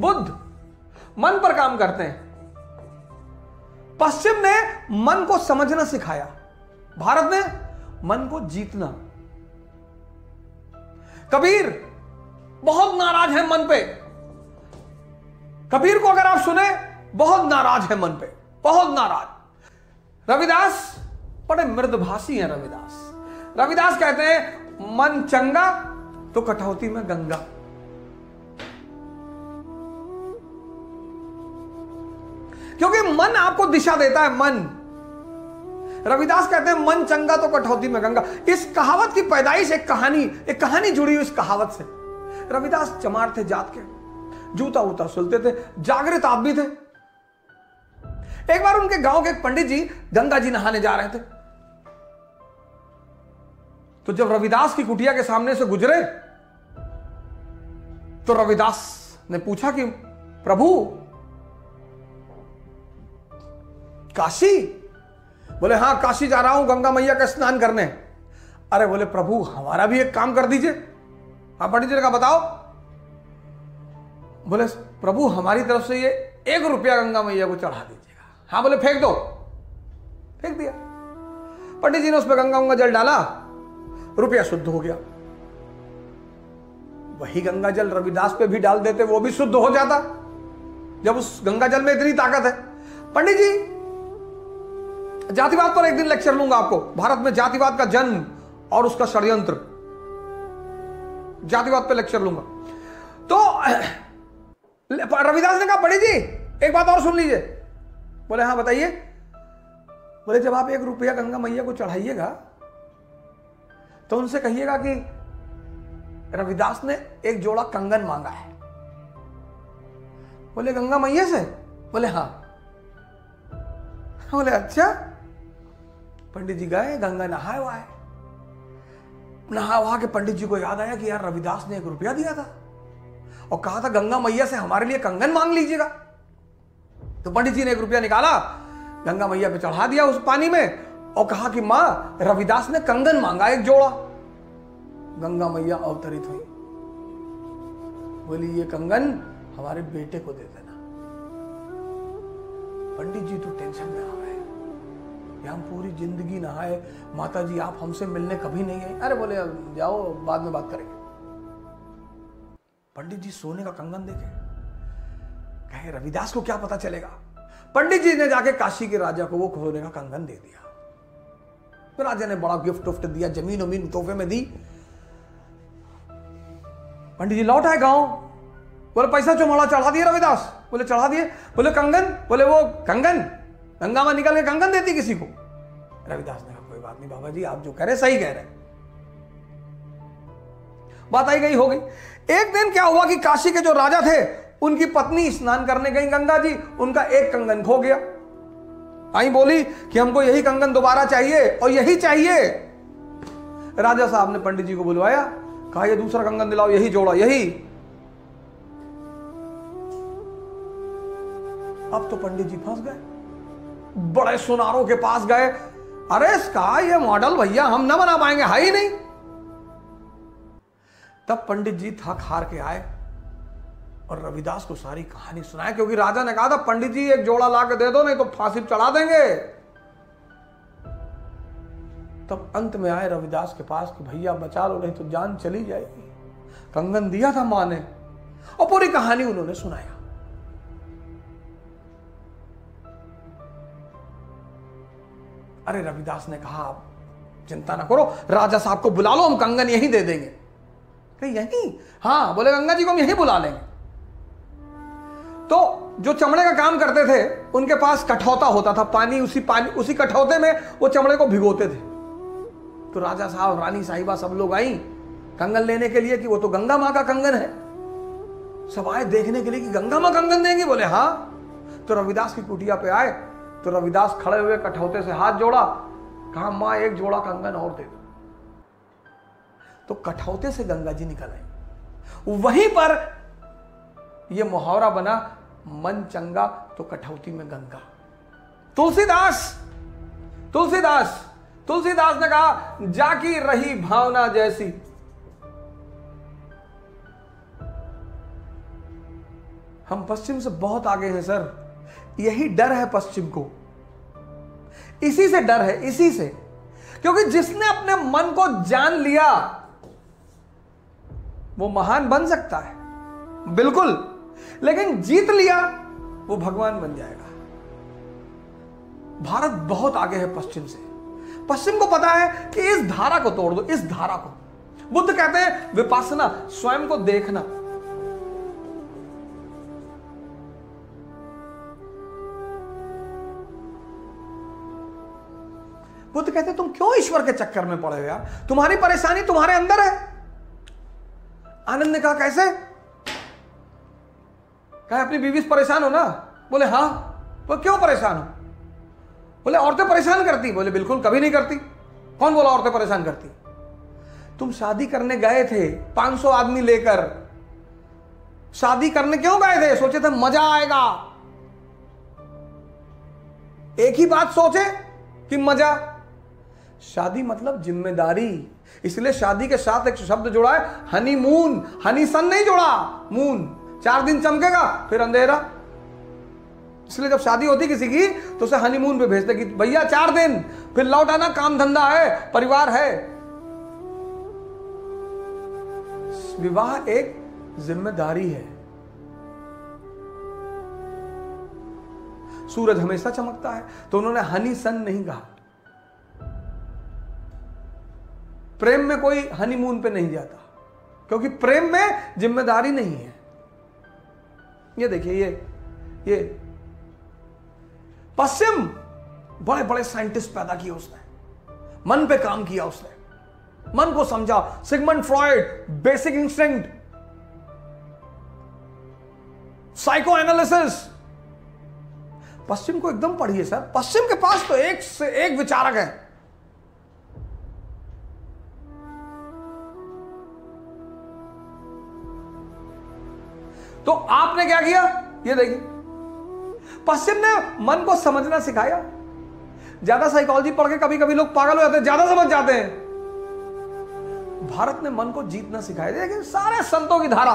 बुद्ध मन पर काम करते हैं। पश्चिम ने मन को समझना सिखाया, भारत ने मन को जीतना। कबीर बहुत नाराज है मन पे। कबीर को अगर आप सुने, बहुत नाराज है मन पे, बहुत नाराज। रविदास बड़े मृदभाषी हैं। रविदास कहते हैं मन चंगा तो कटौती में गंगा। क्योंकि मन आपको दिशा देता है। मन, रविदास कहते हैं मन चंगा तो कटौती में गंगा। इस कहावत की पैदाइश एक कहानी जुड़ी हुई इस कहावत से। रविदास चमार थे जात के, जूता वूता सुलते थे, जागृत आदमी थे। एक बार उनके गांव के एक पंडित जी गंगा जी नहाने जा रहे थे। तो जब रविदास की कुटिया के सामने से गुजरे तो रविदास ने पूछा कि प्रभु काशी? बोले हाँ, काशी जा रहा हूं गंगा मैया का स्नान करने। अरे बोले प्रभु हमारा भी एक काम कर दीजिए। हाँ पंडित जी ने कहा बताओ। बोले प्रभु हमारी तरफ से ये 1 रुपया गंगा मैया को चढ़ा दीजिएगा। हाँ बोले फेंक दो। फेंक दिया। पंडित जी ने उस पर गंगा जल डाला, रुपया शुद्ध हो गया। वही गंगा जल रविदास पे भी डाल देते, वो भी शुद्ध हो जाता, जब उस गंगा जल में इतनी ताकत है। पंडित जी, जातिवाद पर एक दिन लेक्चर लूंगा आपको, भारत में जातिवाद का जन्म और उसका षड्यंत्र, जातिवाद पे लेक्चर लूंगा। तो रविदास ने कहा पंडित जी एक बात और सुन लीजिए। बोले हाँ बताइए। बोले जब आप 1 रुपया गंगा मैया को चढ़ाइएगा तो उनसे कहिएगा कि रविदास ने एक जोड़ा कंगन मांगा है। बोले गंगा मैया से? बोले हाँ। बोले अच्छा। पंडित जी गए, गंगा नहाए वहां, नहा वहा के पंडित जी को याद आया कि यार रविदास ने 1 रुपया दिया था और कहा था गंगा मैया से हमारे लिए कंगन मांग लीजिएगा। तो पंडित जी ने 1 रुपया निकाला, गंगा मैया पे चढ़ा दिया उस पानी में और कहा कि मां रविदास ने कंगन मांगा 1 जोड़ा। गंगा मैया अवतरित हुई, बोली ये कंगन हमारे बेटे को दे देना। पंडित जी तो टेंशन में आ गए, हम पूरी जिंदगी नहाए, माता जी आप हमसे मिलने कभी नहीं आई। अरे बोले जाओ बाद में बात करेंगे। पंडित जी सोने का कंगन देखे, कहे रविदास को क्या पता चलेगा। पंडित जी ने जाके काशी के राजा को वो सोने का कंगन दे दिया। तो राजा ने बड़ा गिफ्ट उफ्ट दिया, जमीन उमीन तोहफे में दी। पंडित जी लौट आए गांव। बोले पैसा चुमाड़ा चढ़ा दिए रविदास? बोले चढ़ा दिए। बोले कंगन? बोले वो कंगन गंगा में निकल के कंगन देती किसी को? रविदास ने कहा कोई बात नहीं बाबा जी, आप जो कह रहे सही कह रहे। बात आई गई हो गई। एक दिन क्या हुआ कि काशी के जो राजा थे उनकी पत्नी स्नान करने गई गंगा जी, उनका एक कंगन खो गया। आई बोली कि हमको यही कंगन दोबारा चाहिए और यही चाहिए। राजा साहब ने पंडित जी को बुलवाया, कहा ये दूसरा कंगन दिलाओ, यही जोड़ा, यही। अब तो पंडित जी फंस गए, बड़े सुनारों के पास गए। अरे इसका ये मॉडल भैया हम ना बना पाएंगे, है ही नहीं। तब पंडित जी थक हार के आए और रविदास को सारी कहानी सुनाया, क्योंकि राजा ने कहा था पंडित जी 1 जोड़ा ला के दे दो नहीं तो फांसी चढ़ा देंगे। तब अंत में आए रविदास के पास कि भैया बचा लो नहीं तो जान चली जाएगी। कंगन दिया था मां ने और पूरी कहानी उन्होंने सुनाया। अरे रविदास ने कहा आप चिंता ना करो, राजा साहब को बुला लो, हम कंगन यहीं दे देंगे। कहीं यहीं? हाँ। बोले गंगा जी को हम यहीं बुला लेंगे। तो जो चमड़े का काम करते थे उनके पास कठौता होता था, उसी कठौते में वो चमड़े को भिगोते थे। तो राजा साहब, रानी साहिबा सब लोग आई कंगन लेने के लिए कि वो तो गंगा मां का कंगन है। सब आए देखने के लिए कि गंगा मां कंगन देंगे। बोले हाँ। तो रविदास की कुटिया पे आए तो रविदास खड़े हुए कठौते से हाथ जोड़ा, कहा मां 1 जोड़ा कंगन और दे दो। तो कठौते से गंगा जी निकल आई। वहीं पर यह मुहावरा बना, मन चंगा तो कठौती में गंगा। तुलसीदास ने कहा जाकी रही भावना जैसी, हम पश्चिम से बहुत आगे हैं सर। यही डर है पश्चिम को, इसी से डर है, इसी से। क्योंकि जिसने अपने मन को जान लिया वो महान बन सकता है, बिल्कुल, लेकिन जीत लिया वो भगवान बन जाएगा। भारत बहुत आगे है पश्चिम से। पश्चिम को पता है कि इस धारा को तोड़ दो, इस धारा को। बुद्ध कहते हैं विपासना, स्वयं को देखना। बुद्ध कहते हैं तुम क्यों ईश्वर के चक्कर में पड़े हो यार, तुम्हारी परेशानी तुम्हारे अंदर है। आनंद ने कहा कैसे? कहा अपनी बीवी से परेशान हो ना? बोले हाँ। तो क्यों परेशान हो? बोले औरतें परेशान करती। बोले बिल्कुल कभी नहीं करती। कौन बोला औरतें परेशान करती? तुम शादी करने गए थे 500 आदमी लेकर, शादी करने क्यों गए थे? सोचे थे मजा आएगा, एक ही बात सोचे कि मजा। शादी मतलब जिम्मेदारी, इसलिए शादी के साथ एक शब्द जुड़ा है हनीमून। हनी सन नहीं जुड़ा, मून। 4 दिन चमकेगा फिर अंधेरा, इसलिए जब शादी होती किसी की तो उसे हनीमून पे भेजते कि भैया 4 दिन, फिर लौट आना, काम धंधा है, परिवार है। विवाह एक जिम्मेदारी है। सूरज हमेशा चमकता है, तो उन्होंने हनी सन नहीं कहा। प्रेम में कोई हनीमून पे नहीं जाता, क्योंकि प्रेम में जिम्मेदारी नहीं है। ये देखिए, ये पश्चिम बड़े बड़े साइंटिस्ट पैदा किए उसने, मन पे काम किया उसने, मन को समझा। Sigmund Freud, basic instinct, psychoanalysis. पश्चिम को एकदम पढ़िए सर, पश्चिम के पास तो एक से एक विचारक है। तो आपने क्या किया? ये देखिए, पश्चिम ने मन को समझना सिखाया। ज्यादा साइकोलॉजी पढ़ के कभी कभी लोग पागल हो जाते हैं, ज्यादा समझ जाते हैं। भारत ने मन को जीतना सिखाया। देखिए सारे संतों की धारा।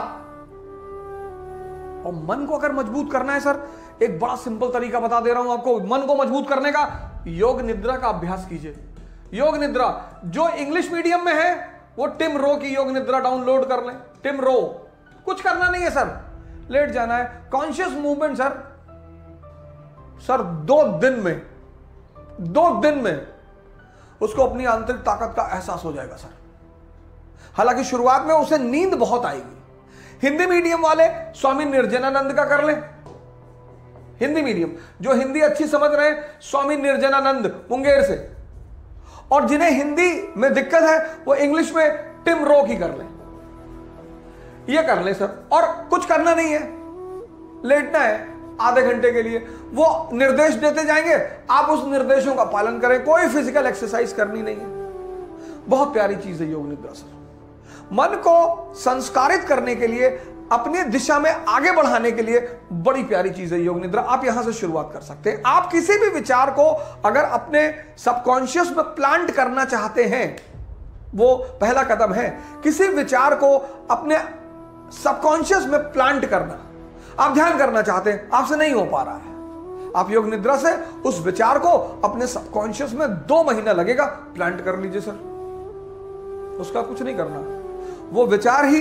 और मन को अगर मजबूत करना है सर, एक बड़ा सिंपल तरीका बता दे रहा हूं आपको मन को मजबूत करने का। योग निद्रा का अभ्यास कीजिए। योग निद्रा जो इंग्लिश मीडियम में है वो टिम रो की योग निद्रा डाउनलोड कर लें। टिम रो, कुछ करना नहीं है सर, लेट जाना है, कॉन्शियस मूवमेंट सर 2 दिन में उसको अपनी आंतरिक ताकत का एहसास हो जाएगा सर। हालांकि शुरुआत में उसे नींद बहुत आएगी। हिंदी मीडियम वाले स्वामी निर्जनानंद का कर लें। हिंदी मीडियम जो हिंदी अच्छी समझ रहे हैं, स्वामी निर्जनानंद मुंगेर से। और जिन्हें हिंदी में दिक्कत है वो इंग्लिश में टिम रो की कर लें। ये कर ले सर, और कुछ करना नहीं है, लेटना है आधे घंटे के लिए। वो निर्देश देते जाएंगे, आप उस निर्देशों का पालन करें। कोई फिजिकल एक्सरसाइज करनी नहीं है। बहुत प्यारी चीज है योग निद्रा सर। मन को संस्कारित करने के लिए, अपनी दिशा में आगे बढ़ाने के लिए बड़ी प्यारी चीज है योग निद्रा। आप यहां से शुरुआत कर सकते हैं। आप किसी भी विचार को अगर अपने सबकॉन्शियस में प्लांट करना चाहते हैं, वो पहला कदम है। किसी विचार को अपने सबकॉन्शियस में प्लांट करना। आप ध्यान करना चाहते हैं, आपसे नहीं हो पा रहा है, आप योग निद्रा से उस विचार को अपने सबकॉन्शियस में 2 महीना लगेगा, प्लांट कर लीजिए सर। उसका कुछ नहीं करना, वो विचार ही